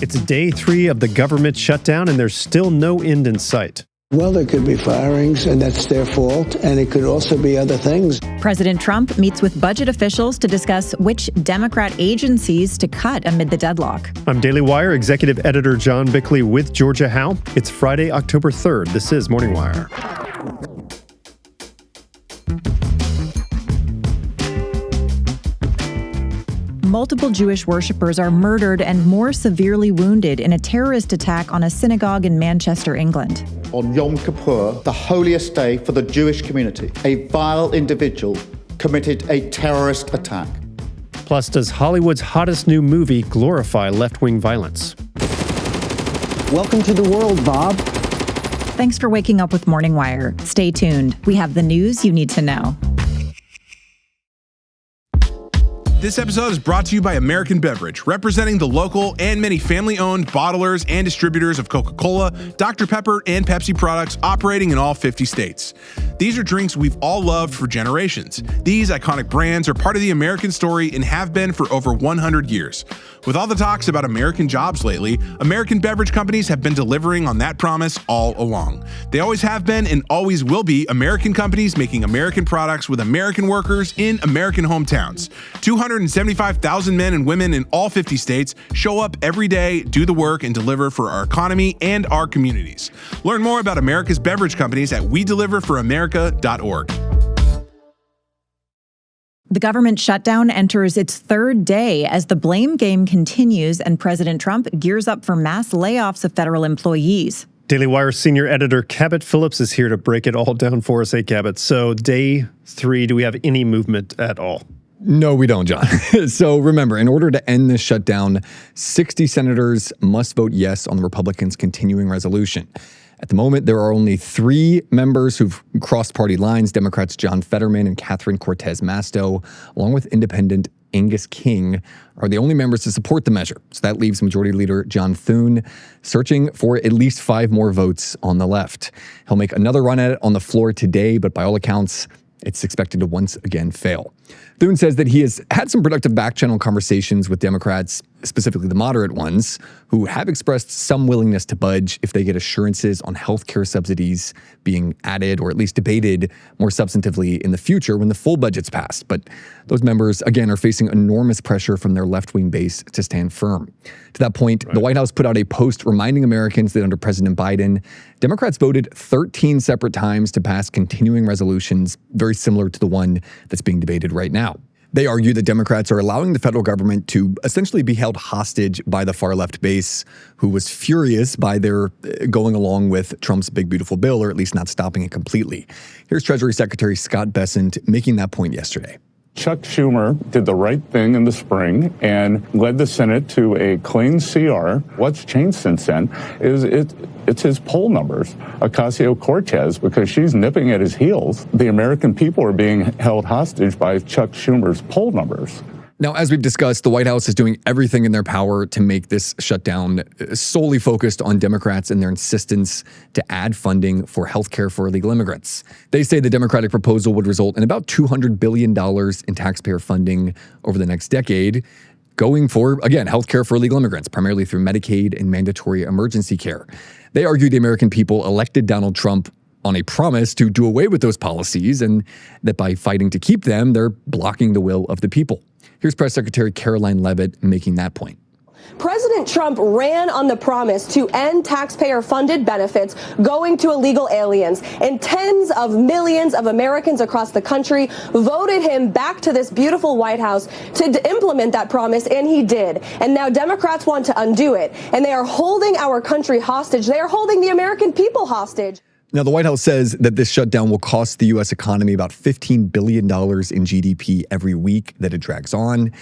It's day 3 of the government shutdown, and there's still no end in sight. Well, there could be firings, and that's their fault, and it could also be other things. President Trump meets with budget officials to discuss which Democrat agencies to cut amid the deadlock. I'm Daily Wire Executive Editor John Bickley with Georgia Howe. It's Friday, October 3rd. This is Morning Wire. Multiple Jewish worshippers are murdered and more severely wounded in a terrorist attack on a synagogue in Manchester, England. On Yom Kippur, the holiest day for the Jewish community, a vile individual committed a terrorist attack. Plus, does Hollywood's hottest new movie glorify left-wing violence? Welcome to the world, Bob. Thanks for waking up with Morning Wire. Stay tuned. We have the news you need to know. This episode is brought to you by American Beverage, representing the local and many family-owned bottlers and distributors of Coca-Cola, Dr. Pepper, and Pepsi products operating in all 50 states. These are drinks we've all loved for generations. These iconic brands are part of the American story and have been for over 100 years. With all the talks about American jobs lately, American beverage companies have been delivering on that promise all along. They always have been and always will be American companies making American products with American workers in American hometowns. 275,000 men and women in all 50 states show up every day, do the work, and deliver for our economy and our communities. Learn more about America's beverage companies at wedeliverforamerica.org. The government shutdown enters its third day as the blame game continues and President Trump gears up for mass layoffs of federal employees. Daily Wire senior editor Cabot Phillips is here to break it all down for us. Hey, Cabot. So day 3, do we have any movement at all? No, we don't, John. So remember, in order to end this shutdown, 60 senators must vote yes on the Republicans' continuing resolution. At the moment, there are only 3 members who've crossed party lines. Democrats John Fetterman and Catherine Cortez Masto, along with independent Angus King, are the only members to support the measure. So that leaves Majority Leader John Thune searching for at least 5 more votes on the left. He'll make another run at it on the floor today, but by all accounts, it's expected to once again fail. Thune says that he has had some productive back-channel conversations with Democrats, specifically the moderate ones, who have expressed some willingness to budge if they get assurances on health care subsidies being added or at least debated more substantively in the future when the full budget's passed. But those members, again, are facing enormous pressure from their left-wing base to stand firm. To that point, The White House put out a post reminding Americans that under President Biden, Democrats voted 13 separate times to pass continuing resolutions very similar to the one that's being debated right now. They argue that Democrats are allowing the federal government to essentially be held hostage by the far left base, who was furious by their going along with Trump's big, beautiful bill, or at least not stopping it completely. Here's Treasury Secretary Scott Bessent making that point yesterday. Chuck Schumer did the right thing in the spring and led the Senate to a clean CR. What's changed since then is it's his poll numbers. Ocasio-Cortez, because she's nipping at his heels, the American people are being held hostage by Chuck Schumer's poll numbers. Now, as we've discussed, the White House is doing everything in their power to make this shutdown solely focused on Democrats and their insistence to add funding for health care for illegal immigrants. They say the Democratic proposal would result in about $200 billion in taxpayer funding over the next decade, going for, again, health care for illegal immigrants, primarily through Medicaid and mandatory emergency care. They argue the American people elected Donald Trump on a promise to do away with those policies and that by fighting to keep them, they're blocking the will of the people. Here's Press Secretary Caroline Leavitt making that point. President Trump ran on the promise to end taxpayer-funded benefits going to illegal aliens, and tens of millions of Americans across the country voted him back to this beautiful White House to implement that promise, and he did. And now Democrats want to undo it, and they are holding our country hostage. They are holding the American people hostage. Now, the White House says that this shutdown will cost the U.S. economy about $15 billion in GDP every week that it drags on.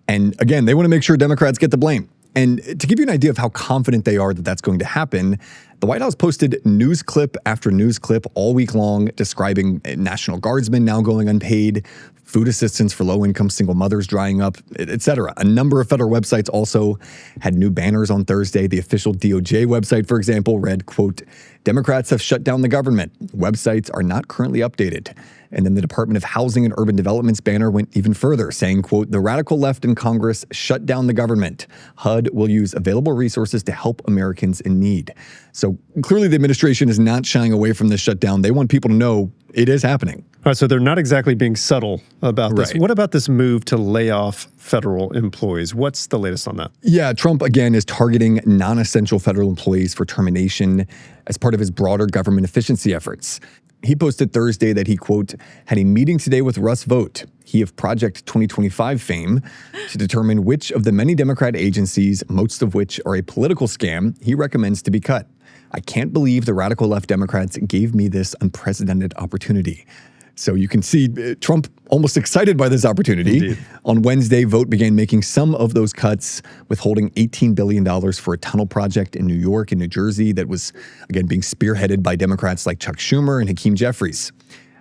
And again, they want to make sure Democrats get the blame. And to give you an idea of how confident they are that that's going to happen, the White House posted news clip after news clip all week long describing National Guardsmen now going unpaid, food assistance for low-income single mothers drying up, etc. A number of federal websites also had new banners on Thursday. The official DOJ website, for example, read, quote, "Democrats have shut down the government. Websites are not currently updated." And then the Department of Housing and Urban Development's banner went even further, saying, quote, "The radical left in Congress shut down the government. HUD will use available resources to help Americans in need." So clearly the administration is not shying away from this shutdown. They want people to know it is happening. All right, so they're not exactly being subtle about this. Right. What about this move to lay off federal employees? What's the latest on that? Yeah, Trump, again, is targeting non-essential federal employees for termination as part of his broader government efficiency efforts. He posted Thursday that he, quote, "had a meeting today with Russ Vought, he of Project 2025 fame, to determine which of the many Democrat agencies, most of which are a political scam, he recommends to be cut. I can't believe the radical left Democrats gave me this unprecedented opportunity." So you can see Trump almost excited by this opportunity. Indeed. On Wednesday, Vought began making some of those cuts, withholding $18 billion for a tunnel project in New York and New Jersey that was, again, being spearheaded by Democrats like Chuck Schumer and Hakeem Jeffries.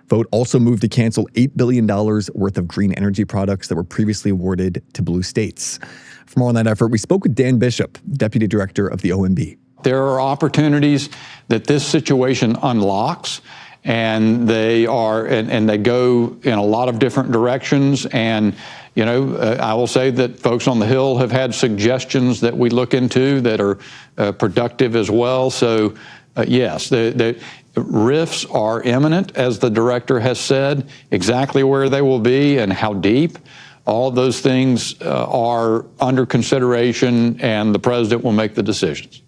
Vought also moved to cancel $8 billion worth of green energy products that were previously awarded to blue states. For more on that effort, we spoke with Dan Bishop, Deputy Director of the OMB. There are opportunities that this situation unlocks, and they are, and they go in a lot of different directions. And, you know, I will say that folks on the Hill have had suggestions that we look into that are productive as well. So, yes, the rifts are imminent, as the director has said. Exactly where they will be and how deep, all of those things are under consideration, and the president will make the decisions.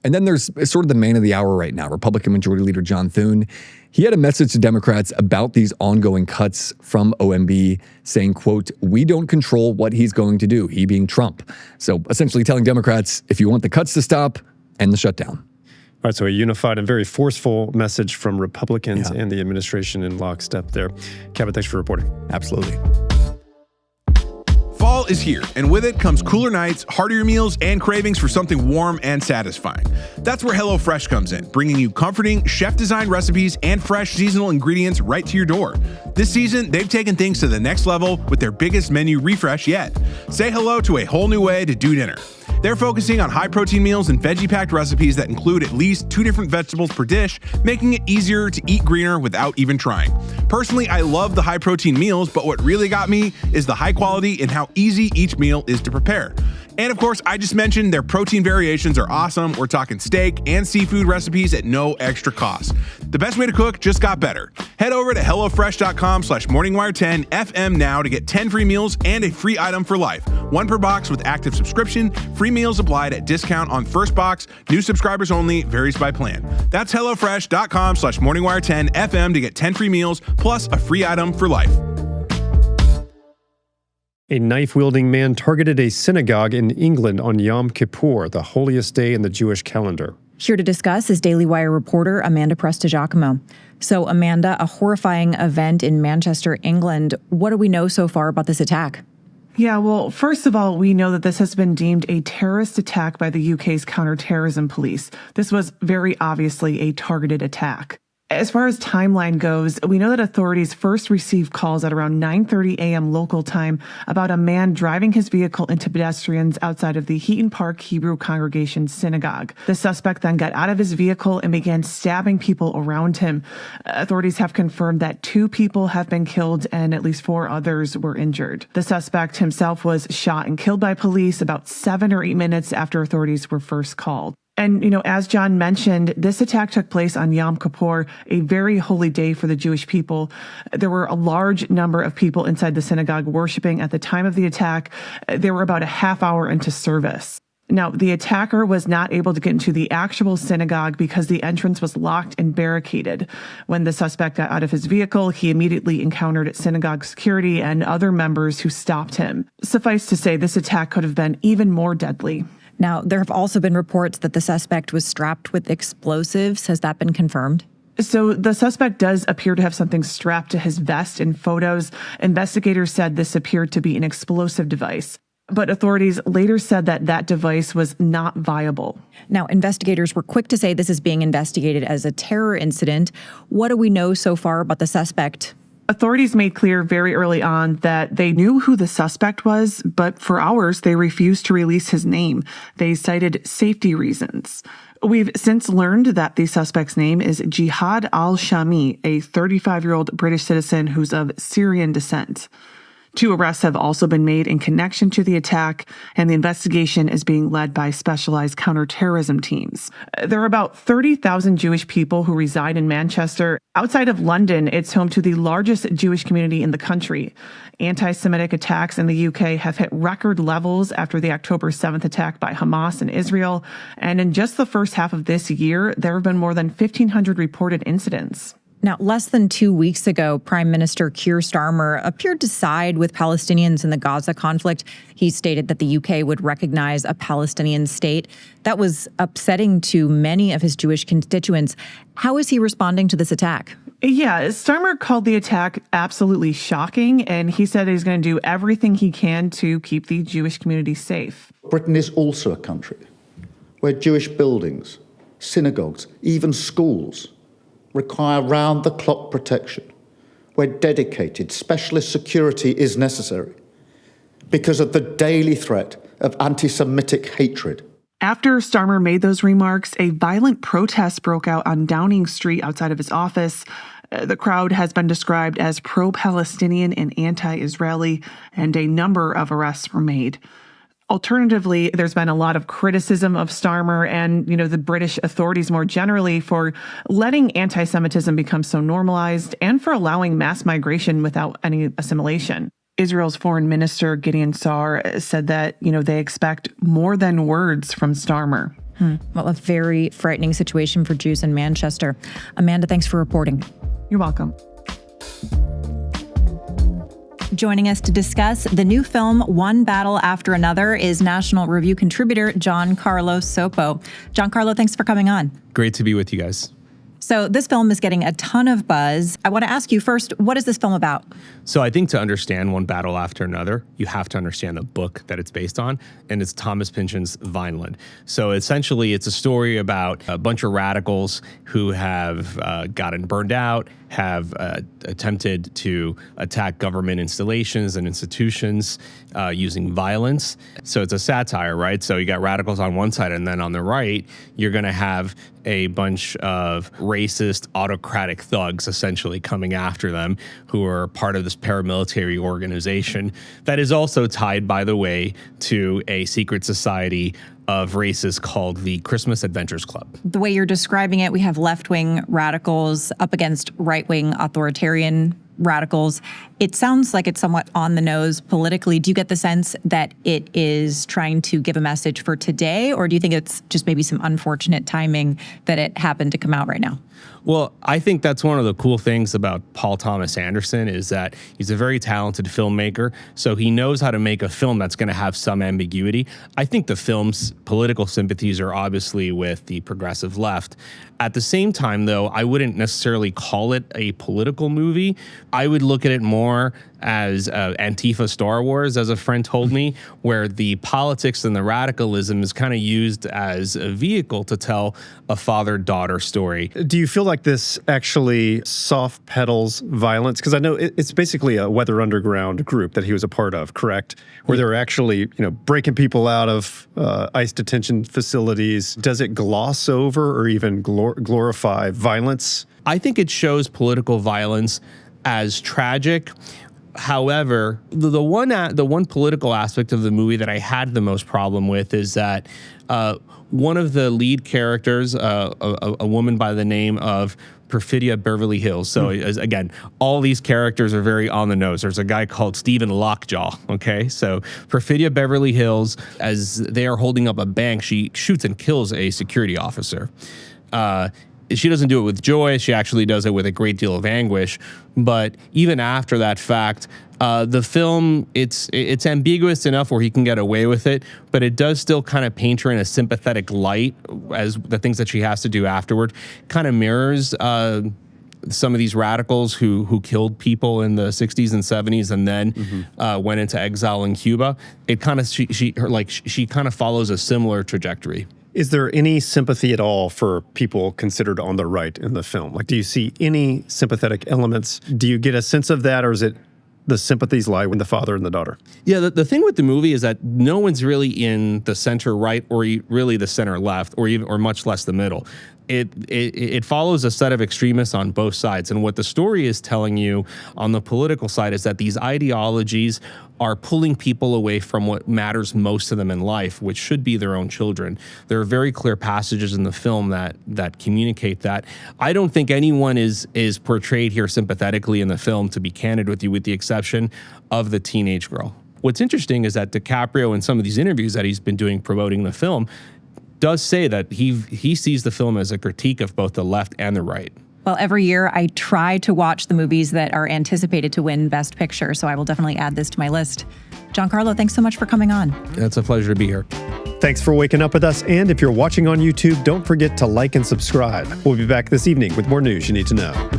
And then there's sort of the man of the hour right now, Republican Majority Leader John Thune. He had a message to Democrats about these ongoing cuts from OMB, saying, quote, "We don't control what he's going to do," he being Trump. So essentially telling Democrats, if you want the cuts to stop, end the shutdown. All right, so a unified and very forceful message from Republicans and the administration in lockstep there. Cabot, thanks for reporting. Absolutely. Fall is here, and with it comes cooler nights, heartier meals, and cravings for something warm and satisfying. That's where HelloFresh comes in, bringing you comforting, chef-designed recipes and fresh seasonal ingredients right to your door. This season, they've taken things to the next level with their biggest menu refresh yet. Say hello to a whole new way to do dinner. They're focusing on high-protein meals and veggie-packed recipes that include at least 2 different vegetables per dish, making it easier to eat greener without even trying. Personally, I love the high-protein meals, but what really got me is the high quality and how easy each meal is to prepare. And of course, I just mentioned their protein variations are awesome. We're talking steak and seafood recipes at no extra cost. The best way to cook just got better. Head over to HelloFresh.com/MorningWire10FM now to get 10 free meals and a free item for life. 1 per box with active subscription. Free meals applied at discount on first box. New subscribers only. Varies by plan. That's HelloFresh.com/MorningWire10FM to get 10 free meals plus a free item for life. A knife-wielding man targeted a synagogue in England on Yom Kippur, the holiest day in the Jewish calendar. Here to discuss is Daily Wire reporter Amanda Prestigiacomo. So, Amanda, a horrifying event in Manchester, England. What do we know so far about this attack? Yeah, well, first of all, we know that this has been deemed a terrorist attack by the UK's counterterrorism police. This was very obviously a targeted attack. As far as timeline goes, we know that authorities first received calls at around 9:30 a.m. local time about a man driving his vehicle into pedestrians outside of the Heaton Park Hebrew Congregation Synagogue. The suspect then got out of his vehicle and began stabbing people around him. Authorities have confirmed that 2 people have been killed and at least 4 others were injured. The suspect himself was shot and killed by police about 7 or 8 minutes after authorities were first called. And, you know, as John mentioned, this attack took place on Yom Kippur, a very holy day for the Jewish people. There were a large number of people inside the synagogue worshiping at the time of the attack. They were about a half hour into service. Now, the attacker was not able to get into the actual synagogue because the entrance was locked and barricaded. When the suspect got out of his vehicle, he immediately encountered synagogue security and other members who stopped him. Suffice to say, this attack could have been even more deadly. Now, there have also been reports that the suspect was strapped with explosives. Has that been confirmed? So the suspect does appear to have something strapped to his vest in photos. Investigators said this appeared to be an explosive device. But authorities later said that that device was not viable. Now, investigators were quick to say this is being investigated as a terror incident. What do we know so far about the suspect? Authorities made clear very early on that they knew who the suspect was, but for hours they refused to release his name. They cited safety reasons. We've since learned that the suspect's name is Jihad al-Shami, a 35-year-old British citizen who's of Syrian descent. 2 arrests have also been made in connection to the attack, and the investigation is being led by specialized counterterrorism teams. There are about 30,000 Jewish people who reside in Manchester. Outside of London, it's home to the largest Jewish community in the country. Anti-Semitic attacks in the UK have hit record levels after the October 7th attack by Hamas in Israel. And in just the first half of this year, there have been more than 1,500 reported incidents. Now, less than 2 weeks ago, Prime Minister Keir Starmer appeared to side with Palestinians in the Gaza conflict. He stated that the UK would recognize a Palestinian state. That was upsetting to many of his Jewish constituents. How is he responding to this attack? Yeah, Starmer called the attack absolutely shocking, and he said he's going to do everything he can to keep the Jewish community safe. Britain is also a country where Jewish buildings, synagogues, even schools require round-the-clock protection, where dedicated specialist security is necessary because of the daily threat of anti-Semitic hatred. After Starmer made those remarks, a violent protest broke out on Downing Street outside of his office. The crowd has been described as pro-Palestinian and anti-Israeli, and a number of arrests were made. Alternatively, there's been a lot of criticism of Starmer and, the British authorities more generally for letting anti-Semitism become so normalized and for allowing mass migration without any assimilation. Israel's foreign minister, Gideon Sa'ar, said that, they expect more than words from Starmer. Well, a very frightening situation for Jews in Manchester. Amanda, thanks for reporting. You're welcome. Joining us to discuss the new film, One Battle After Another, is National Review contributor Giancarlo Sopo. Giancarlo, thanks for coming on. Great to be with you guys. So this film is getting a ton of buzz. I want to ask you first, what is this film about? So I think to understand One Battle After Another, you have to understand the book that it's based on, and it's Thomas Pynchon's Vineland. So essentially, it's a story about a bunch of radicals who have gotten burned out, have attempted to attack government installations and institutions using violence. So it's a satire, right? So you got radicals on one side, and then on the right, you're going to have a bunch of racist, autocratic thugs essentially coming after them who are part of this paramilitary organization that is also tied, by the way, to a secret society of racists called the Christmas Adventures Club. The way you're describing it, we have left-wing radicals up against right-wing authoritarian radicals. It sounds like it's somewhat on the nose politically. Do you get the sense that it is trying to give a message for today, or do you think it's just maybe some unfortunate timing that it happened to come out right now? Well, I think that's one of the cool things about Paul Thomas Anderson is that he's a very talented filmmaker, so he knows how to make a film that's going to have some ambiguity. I think the film's political sympathies are obviously with the progressive left. At the same time, though, I wouldn't necessarily call it a political movie. I would look at it more as Antifa Star Wars, as a friend told me, where the politics and the radicalism is kind of used as a vehicle to tell a father-daughter story. Do you feel like this actually soft pedals violence? Because I know it's basically a Weather Underground group that he was a part of, correct? Where they're actually, breaking people out of ICE detention facilities. Does it gloss over or even glorify violence? I think it shows political violence as tragic. However, the one political aspect of the movie that I had the most problem with is that one of the lead characters, a woman by the name of Perfidia Beverly Hills. So again, all these characters are very on the nose. There's a guy called Stephen Lockjaw. Okay, so Perfidia Beverly Hills, as they are holding up a bank, she shoots and kills a security officer. She doesn't do it with joy. She actually does it with a great deal of anguish. But even after that fact, the film, it's ambiguous enough where he can get away with it, but it does still kind of paint her in a sympathetic light as the things that she has to do afterward kind of mirrors some of these radicals who killed people in the 60s and 70s and then went into exile in Cuba. It kind of she kind of follows a similar trajectory. Is there any sympathy at all for people considered on the right in the film? Like, do you see any sympathetic elements? Do you get a sense of that, or is it the sympathies lie with the father and the daughter. Yeah, the thing with the movie is that no one's really in the center right or really the center left or much less the middle. It follows a set of extremists on both sides. And what the story is telling you on the political side is that these ideologies are pulling people away from what matters most to them in life, which should be their own children. There are very clear passages in the film that communicate that. I don't think anyone is portrayed here sympathetically in the film, to be candid with you, with the exception of the teenage girl. What's interesting is that DiCaprio, in some of these interviews that he's been doing promoting the film, does say that he sees the film as a critique of both the left and the right. Well, every year I try to watch the movies that are anticipated to win Best Picture, so I will definitely add this to my list. Giancarlo, thanks so much for coming on. It's a pleasure to be here. Thanks for waking up with us. And if you're watching on YouTube, don't forget to like and subscribe. We'll be back this evening with more news you need to know.